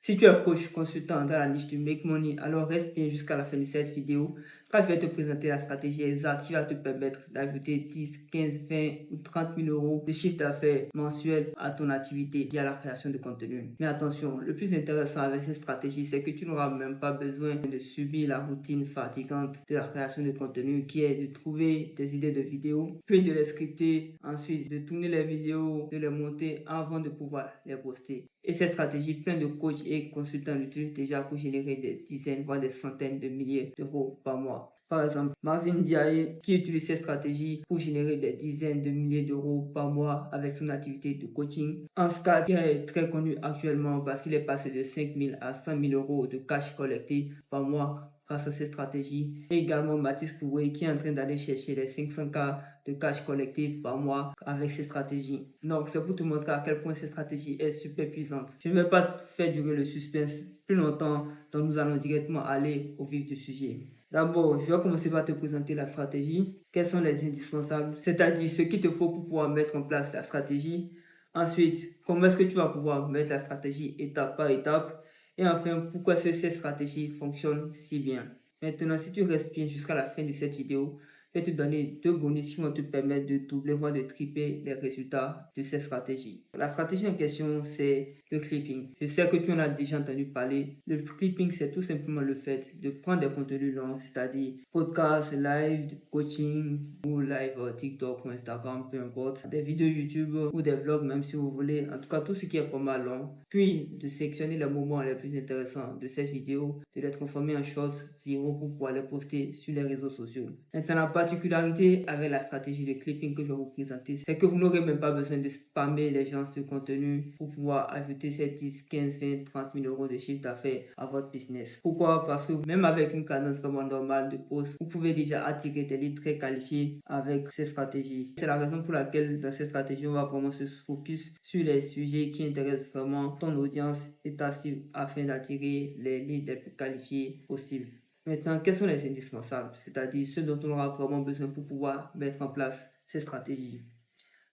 Si tu es coach consultant dans la niche du Make Money, alors reste bien jusqu'à la fin de cette vidéo. Quand je vais te présenter la stratégie exacte qui va te permettre d'ajouter 10, 15, 20 ou 30 000 euros de chiffre d'affaires mensuel à ton activité via la création de contenu. Mais attention, le plus intéressant avec cette stratégie, c'est que tu n'auras même pas besoin de subir la routine fatigante de la création de contenu qui est de trouver des idées de vidéos, puis de les scripter, ensuite de tourner les vidéos, de les monter avant de pouvoir les poster. Et cette stratégie, plein de coachs et consultants l'utilisent déjà pour générer des dizaines, voire des centaines de milliers d'euros par mois. Par exemple, Marvin Diaye qui utilise cette stratégie pour générer des dizaines de milliers d'euros par mois avec son activité de coaching. Anscar qui est très connu actuellement parce qu'il est passé de 5 000 à 100 000 euros de cash collecté par mois grâce à cette stratégie. Et également Mathis Koué qui est en train d'aller chercher les 500K de cash collecté par mois avec ces stratégies. Donc c'est pour te montrer à quel point cette stratégie est super puissante. Je ne vais pas faire durer le suspense plus longtemps, donc nous allons directement aller au vif du sujet. D'abord, je vais commencer par te présenter la stratégie. Quels sont les indispensables, c'est-à-dire ce qu'il te faut pour pouvoir mettre en place la stratégie. Ensuite, comment est-ce que tu vas pouvoir mettre la stratégie étape par étape. Et enfin, pourquoi cette stratégie fonctionne si bien. Maintenant, si tu restes bien jusqu'à la fin de cette vidéo, je vais te donner 2 bonus qui vont te permettre de doubler, voire de tripler les résultats de cette stratégie. La stratégie en question, c'est le clipping. Je sais que tu en as déjà entendu parler. Le clipping, c'est tout simplement le fait de prendre des contenus longs, c'est-à-dire podcast, live, coaching ou live TikTok ou Instagram, peu importe, des vidéos YouTube ou des vlogs, même si vous voulez. En tout cas, tout ce qui est format long. Puis, de sélectionner les moments les plus intéressants de cette vidéo, de les transformer en shorts viraux pour pouvoir les poster sur les réseaux sociaux. Maintenant, la particularité avec la stratégie de clipping que je vais vous présenter, c'est que vous n'aurez même pas besoin de spammer les gens de contenu pour pouvoir ajouter ces 10, 15, 20, 30 000 euros de chiffre d'affaires à votre business. Pourquoi? Parce que même avec une cadence vraiment normale de post, vous pouvez déjà attirer des leads très qualifiés avec ces stratégies. C'est la raison pour laquelle dans cette stratégie, on va vraiment se focus sur les sujets qui intéressent vraiment ton audience et ta cible afin d'attirer les leads les plus qualifiés possibles. Maintenant, quels sont les indispensables, c'est-à-dire ceux dont on aura vraiment besoin pour pouvoir mettre en place ces stratégies?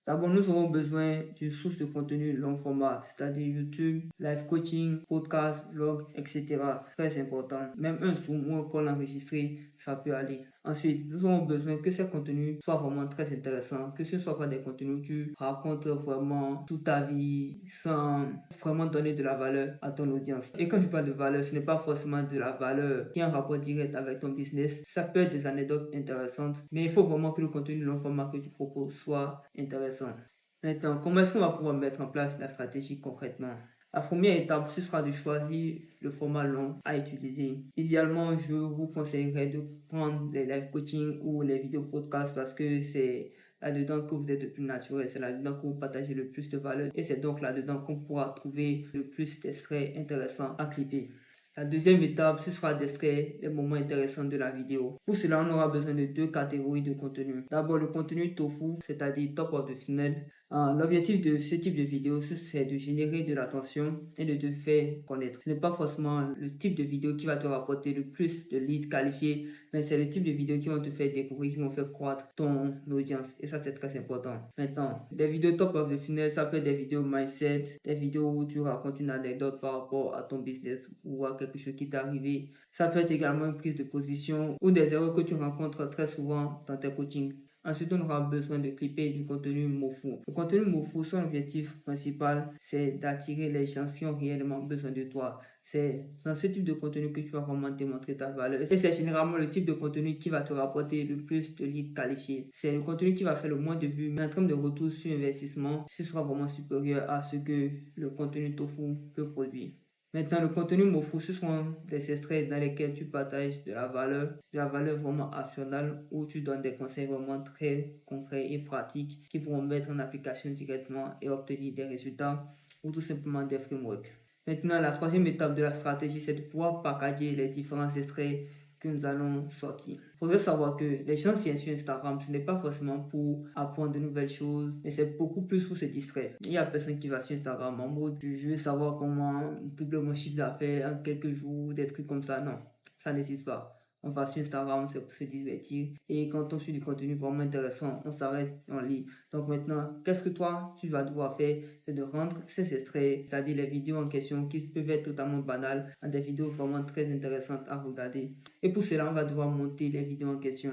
D'abord, nous aurons besoin d'une source de contenu long format, c'est-à-dire YouTube, live coaching, podcast, vlog, etc. Très important. Même un Zoom ou un call enregistré, ça peut aller. Ensuite, nous aurons besoin que ces contenus soient vraiment très intéressants, que ce ne soient pas des contenus où tu racontes vraiment toute ta vie sans vraiment donner de la valeur à ton audience. Et quand je parle de valeur, ce n'est pas forcément de la valeur qui est en rapport direct avec ton business. Ça peut être des anecdotes intéressantes, mais il faut vraiment que le contenu long format que tu proposes soit intéressant. Maintenant, comment est-ce qu'on va pouvoir mettre en place la stratégie concrètement? La première étape, ce sera de choisir le format long à utiliser. Idéalement, je vous conseillerais de prendre les live coaching ou les vidéos podcasts parce que c'est là-dedans que vous êtes le plus naturel, c'est là-dedans que vous partagez le plus de valeur et c'est donc là-dedans qu'on pourra trouver le plus d'extraits intéressants à clipper. La deuxième étape, ce sera d'extraire les moments intéressants de la vidéo. Pour cela, on aura besoin de 2 catégories de contenu. D'abord, le contenu tofu, c'est-à-dire top of the funnel. L'objectif de ce type de vidéo, c'est de générer de l'attention et de te faire connaître. Ce n'est pas forcément le type de vidéo qui va te rapporter le plus de leads qualifiés, mais c'est le type de vidéo qui vont te faire découvrir, qui vont faire croître ton audience. Et ça, c'est très important. Maintenant, des vidéos top of the funnel, ça peut être des vidéos mindset, des vidéos où tu racontes une anecdote par rapport à ton business ou à quelque chose qui t'est arrivé. Ça peut être également une prise de position ou des erreurs que tu rencontres très souvent dans tes coachings. Ensuite, on aura besoin de clipper du contenu MoFu. Le contenu MoFu, son objectif principal, c'est d'attirer les gens qui ont réellement besoin de toi. C'est dans ce type de contenu que tu vas vraiment démontrer ta valeur. Et c'est généralement le type de contenu qui va te rapporter le plus de leads qualifiés. C'est le contenu qui va faire le moins de vues, mais en termes de retour sur investissement, ce sera vraiment supérieur à ce que le contenu Tofu peut produire. Maintenant, le contenu MoFu, ce sont des extraits dans lesquels tu partages de la valeur vraiment actionnelle, où tu donnes des conseils vraiment très concrets et pratiques qui pourront mettre en application directement et obtenir des résultats ou tout simplement des frameworks. Maintenant, la troisième étape de la stratégie, c'est de pouvoir packager les différents extraits que nous allons sortir. Il faudrait savoir que les gens qui viennent sur Instagram, ce n'est pas forcément pour apprendre de nouvelles choses, mais c'est beaucoup plus pour se distraire. Il y a personne qui va sur Instagram en mode je veux savoir comment doubler mon chiffre d'affaires en quelques jours, des trucs comme ça. Non, ça n'existe pas. on va sur Instagram, c'est pour se divertir. Et quand on tombe sur du contenu vraiment intéressant, on s'arrête et on lit. Donc maintenant, qu'est-ce que toi, tu vas devoir faire? C'est de rendre ces extraits, c'est-à-dire les vidéos en question qui peuvent être totalement banales, en des vidéos vraiment très intéressantes à regarder. Et pour cela, on va devoir monter les vidéos en question.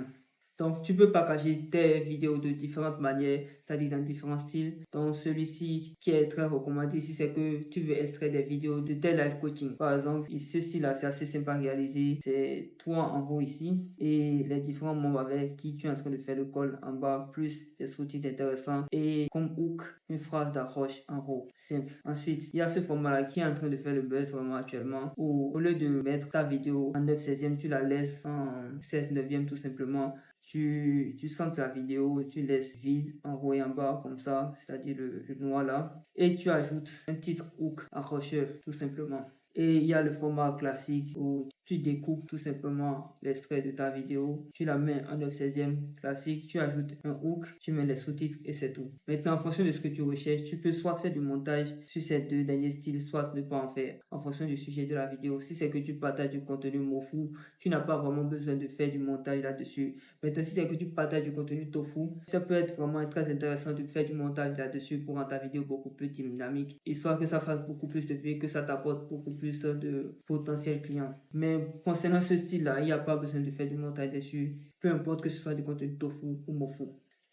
Donc, tu peux partager tes vidéos de différentes manières, c'est-à-dire dans différents styles. Donc, celui-ci qui est très recommandé si c'est que tu veux extraire des vidéos de tes live coaching. Par exemple, ce style-là, c'est assez simple à réaliser. C'est toi en haut ici et les différents membres avec qui tu es en train de faire le call en bas, plus des sous-titres intéressants et comme hook, une phrase d'accroche en haut. Simple. Ensuite, il y a ce format-là qui est en train de faire le buzz vraiment actuellement où au lieu de mettre ta vidéo en 9/16e, tu la laisses en 16/9e tout simplement. Tu centres la vidéo, tu laisses vide en haut et en bas comme ça, c'est-à-dire le noir là. Et tu ajoutes un titre hook accrocheur tout simplement. Et il y a le format classique où tu découpes tout simplement l'extrait de ta vidéo, tu la mets en 9/16e classique, tu ajoutes un hook, tu mets les sous-titres et c'est tout. Maintenant, en fonction de ce que tu recherches, tu peux soit faire du montage sur ces deux derniers styles, soit ne pas en faire en fonction du sujet de la vidéo. Si c'est que tu partages du contenu tofu, tu n'as pas vraiment besoin de faire du montage là-dessus. Maintenant, si c'est que tu partages du contenu tofu, ça peut être vraiment très intéressant de faire du montage là-dessus pour rendre ta vidéo beaucoup plus dynamique, histoire que ça fasse beaucoup plus de vues, que ça t'apporte beaucoup plus de potentiels clients. Mais concernant ce style-là, il n'y a pas besoin de faire du montage dessus, peu importe que ce soit du contenu tofu ou mofu.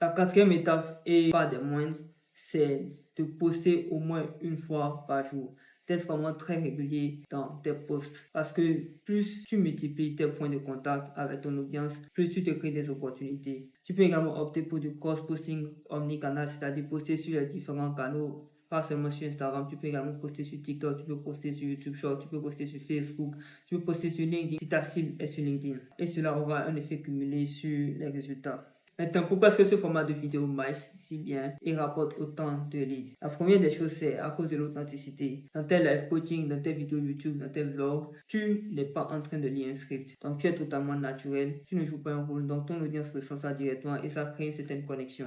La quatrième étape, et pas des moindres, c'est de poster au moins une fois par jour. D'être vraiment très régulier dans tes posts. Parce que plus tu multiplies tes points de contact avec ton audience, plus tu te crées des opportunités. Tu peux également opter pour du cross-posting omnicanal, c'est-à-dire poster sur les différents canaux. Pas seulement sur Instagram, tu peux également poster sur TikTok, tu peux poster sur YouTube Short, tu peux poster sur Facebook, tu peux poster sur LinkedIn si ta cible est sur LinkedIn. Et cela aura un effet cumulé sur les résultats. Maintenant, pourquoi est-ce que ce format de vidéo marche si bien et rapporte autant de leads? La première des choses, c'est à cause de l'authenticité. Dans tes live coaching, dans tes vidéos YouTube, dans tes vlogs, tu n'es pas en train de lire un script. Donc, tu es totalement naturel, tu ne joues pas un rôle, donc ton audience ressent ça directement et ça crée une certaine connexion.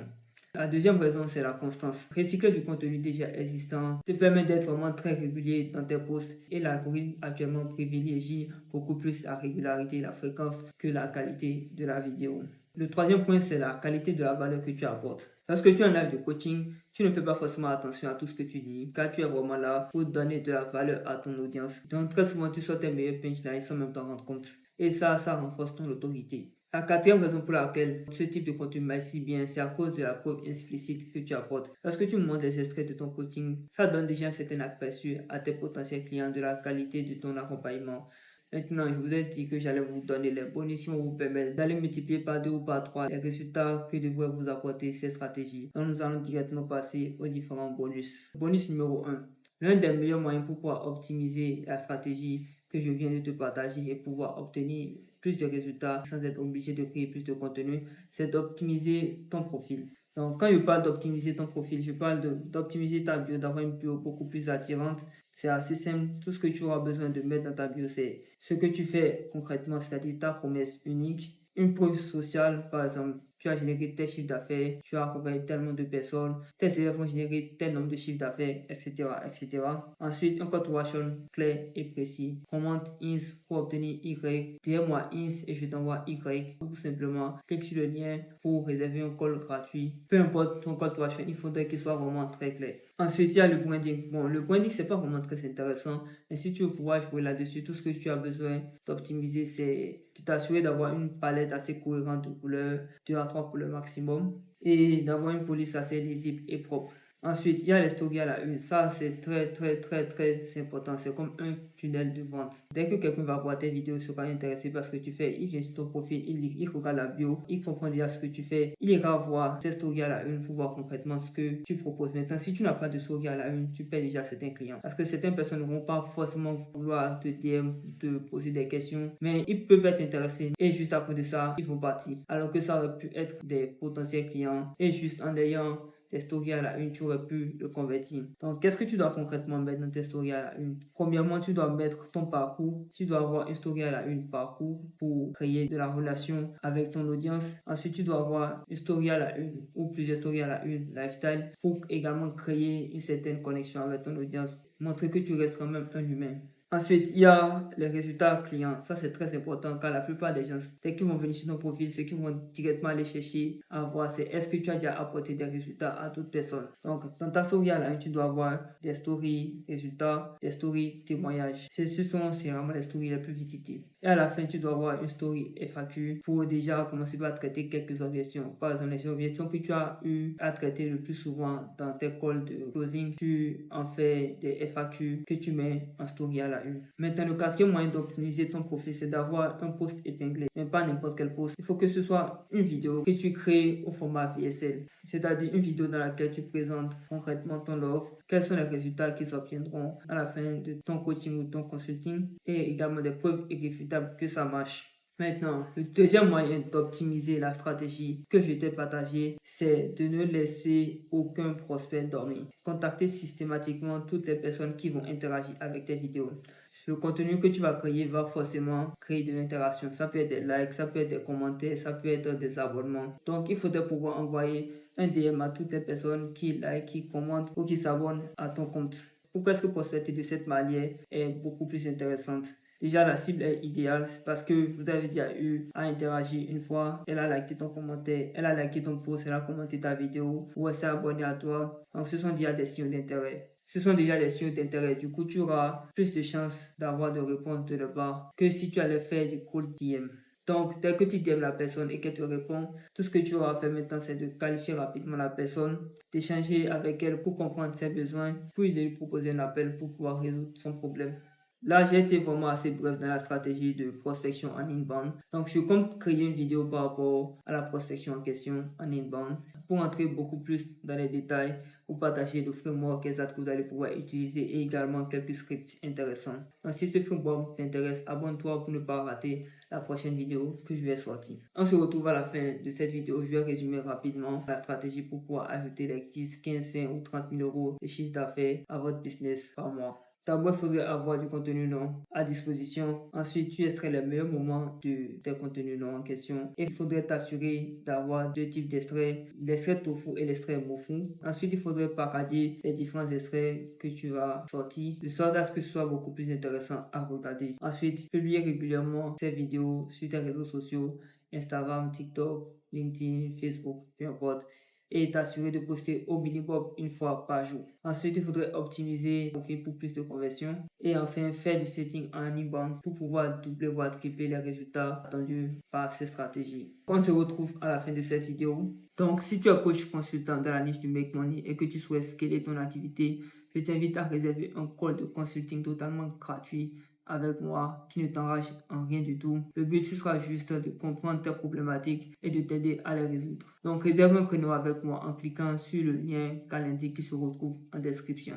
La deuxième raison, c'est la constance. Recycler du contenu déjà existant te permet d'être vraiment très régulier dans tes posts et l'algorithme actuellement privilégie beaucoup plus la régularité et la fréquence que la qualité de la vidéo. Le troisième point, c'est la qualité de la valeur que tu apportes. Lorsque tu es en live de coaching, tu ne fais pas forcément attention à tout ce que tu dis, car tu es vraiment là pour donner de la valeur à ton audience. Donc très souvent, tu sors tes meilleurs punchlines sans même t'en rendre compte. Et ça renforce ton autorité. La quatrième raison pour laquelle ce type de contenu marche si bien, c'est à cause de la preuve explicite que tu apportes. Lorsque tu montres des extraits de ton coaching, ça donne déjà un certain aperçu à tes potentiels clients de la qualité de ton accompagnement. Maintenant, je vous ai dit que j'allais vous donner les bonus qui vont vous permettre d'aller multiplier par 2 ou par 3 les résultats que devraient vous apporter ces stratégies. Donc, nous allons directement passer aux différents bonus. Bonus numéro 1. L'un des meilleurs moyens pour pouvoir optimiser la stratégie que je viens de te partager et pouvoir obtenir plus de résultats sans être obligé de créer plus de contenu, c'est d'optimiser ton profil. Donc, quand je parle d'optimiser ton profil, je parle d'optimiser ta bio, d'avoir une bio beaucoup plus attirante. C'est assez simple. Tout ce que tu auras besoin de mettre dans ta bio, c'est ce que tu fais concrètement, c'est-à-dire ta promesse unique. Une preuve sociale, par exemple, tu as généré tel chiffre d'affaires, tu as accompagné tellement de personnes, tes élèves vont générer tel nombre de chiffres d'affaires, etc., etc. Ensuite, un call to action clair et précis. Commente INS pour obtenir Y. DM-moi INS et je t'envoie Y. Tout simplement, clique sur le lien pour réserver un call gratuit. Peu importe ton call to action, il faudrait qu'il soit vraiment très clair. Ensuite, il y a le branding. Bon, le branding, c'est pas vraiment très intéressant, mais si tu veux pouvoir jouer là-dessus, tout ce que tu as besoin d'optimiser, c'est de t'assurer d'avoir une palette assez cohérente de couleurs, 2 à 3 couleurs maximum, et d'avoir une police assez lisible et propre. Ensuite, il y a les stories à la une. Ça, c'est très important. C'est comme un tunnel de vente. Dès que quelqu'un va voir tes vidéos, il sera intéressé par ce que tu fais. Il vient sur ton profil, il regarde la bio, il comprend déjà ce que tu fais. Il ira voir tes stories à la une pour voir concrètement ce que tu proposes. Maintenant, si tu n'as pas de stories à la une, tu perds déjà certains clients. Parce que certaines personnes ne vont pas forcément vouloir te DM, te poser des questions, mais ils peuvent être intéressés. Et juste à cause de ça, ils vont partir. Alors que ça aurait pu être des potentiels clients. Et juste en ayant tes stories à la une, tu aurais pu le convertir. Donc, qu'est-ce que tu dois concrètement mettre dans tes stories à la une? Premièrement, tu dois mettre ton parcours. Tu dois avoir une story à la une parcours pour créer de la relation avec ton audience. Ensuite, tu dois avoir une story à la une ou plusieurs stories à la une lifestyle pour également créer une certaine connexion avec ton audience. Montrer que tu restes quand même un humain. Ensuite, il y a les résultats clients. Ça, c'est très important car la plupart des gens, dès qu'ils vont venir sur ton profil, ce qu'ils vont directement aller chercher à voir, c'est est-ce que tu as déjà apporté des résultats à toute personne. Donc, dans ta story à la une, tu dois avoir des stories résultats, des stories témoignages. C'est vraiment les stories les plus visitées. Et à la fin, tu dois avoir une story FAQ pour déjà commencer par traiter quelques objections. Par exemple, les objections que tu as eu à traiter le plus souvent dans tes calls de closing, tu en fais des FAQ que tu mets en story à la une. Maintenant, le quatrième moyen d'optimiser ton profil, c'est d'avoir un post épinglé, mais pas n'importe quel post. Il faut que ce soit une vidéo que tu crées au format VSL, c'est-à-dire une vidéo dans laquelle tu présentes concrètement ton offre, quels sont les résultats qui s'obtiendront à la fin de ton coaching ou ton consulting, et également des preuves irréfutables que ça marche. Maintenant, le deuxième moyen d'optimiser la stratégie que je t'ai partagée, c'est de ne laisser aucun prospect dormir. Contacter systématiquement toutes les personnes qui vont interagir avec tes vidéos. Le contenu que tu vas créer va forcément créer de l'interaction. Ça peut être des likes, ça peut être des commentaires, ça peut être des abonnements. Donc, il faudrait pouvoir envoyer un DM à toutes les personnes qui like, qui commentent ou qui s'abonnent à ton compte. Pourquoi est-ce que prospecter de cette manière est beaucoup plus intéressante? Déjà, la cible est idéale parce que vous avez déjà eu à interagir une fois. Elle a liké ton commentaire, elle a liké ton post, elle a commenté ta vidéo ou elle s'est abonnée à toi. Donc, ce sont déjà des signaux d'intérêt. Ce sont déjà des signaux d'intérêt. Du coup, tu auras plus de chances d'avoir de réponses de leur part que si tu allais faire du cold DM. Donc, dès que tu DM la personne et qu'elle te répond, tout ce que tu auras fait maintenant, c'est de qualifier rapidement la personne, d'échanger avec elle pour comprendre ses besoins, puis de lui proposer un appel pour pouvoir résoudre son problème. Là, j'ai été vraiment assez bref dans la stratégie de prospection en inbound. Donc, je compte créer une vidéo par rapport à la prospection en question en inbound pour entrer beaucoup plus dans les détails, pour partager le framework exact que vous allez pouvoir utiliser et également quelques scripts intéressants. Donc, si ce framework t'intéresse, abonne-toi pour ne pas rater la prochaine vidéo que je vais sortir. On se retrouve à la fin de cette vidéo. Je vais résumer rapidement la stratégie pour pouvoir ajouter les 10, 15, 20 ou 30 000 euros de chiffre d'affaires à votre business par mois. D'abord, il faudrait avoir du contenu long à disposition. Ensuite, tu extrais les meilleurs moments de tes contenus longs en question. Et il faudrait t'assurer d'avoir deux types d'extraits, l'extrait tofu et l'extrait mofu. Ensuite, il faudrait packager les différents extraits que tu vas sortir, de sorte à ce que ce soit beaucoup plus intéressant à regarder. Ensuite, publier régulièrement ces vidéos sur tes réseaux sociaux, Instagram, TikTok, LinkedIn, Facebook, peu importe, et t'assurer de poster au minimum une fois par jour. Ensuite, il faudrait optimiser le profil pour plus de conversions. Et enfin, faire du setting en inbound pour pouvoir doubler voire tripler les résultats attendus par ces stratégies. On se retrouve à la fin de cette vidéo. Donc, si tu es coach consultant dans la niche du Make Money et que tu souhaites scaler ton activité, je t'invite à réserver un call de consulting totalement gratuit avec moi qui ne t'enrage en rien du tout. Le but, ce sera juste de comprendre tes problématiques et de t'aider à les résoudre. Donc, réserve un créneau avec moi en cliquant sur le lien Calendly qui se retrouve en description.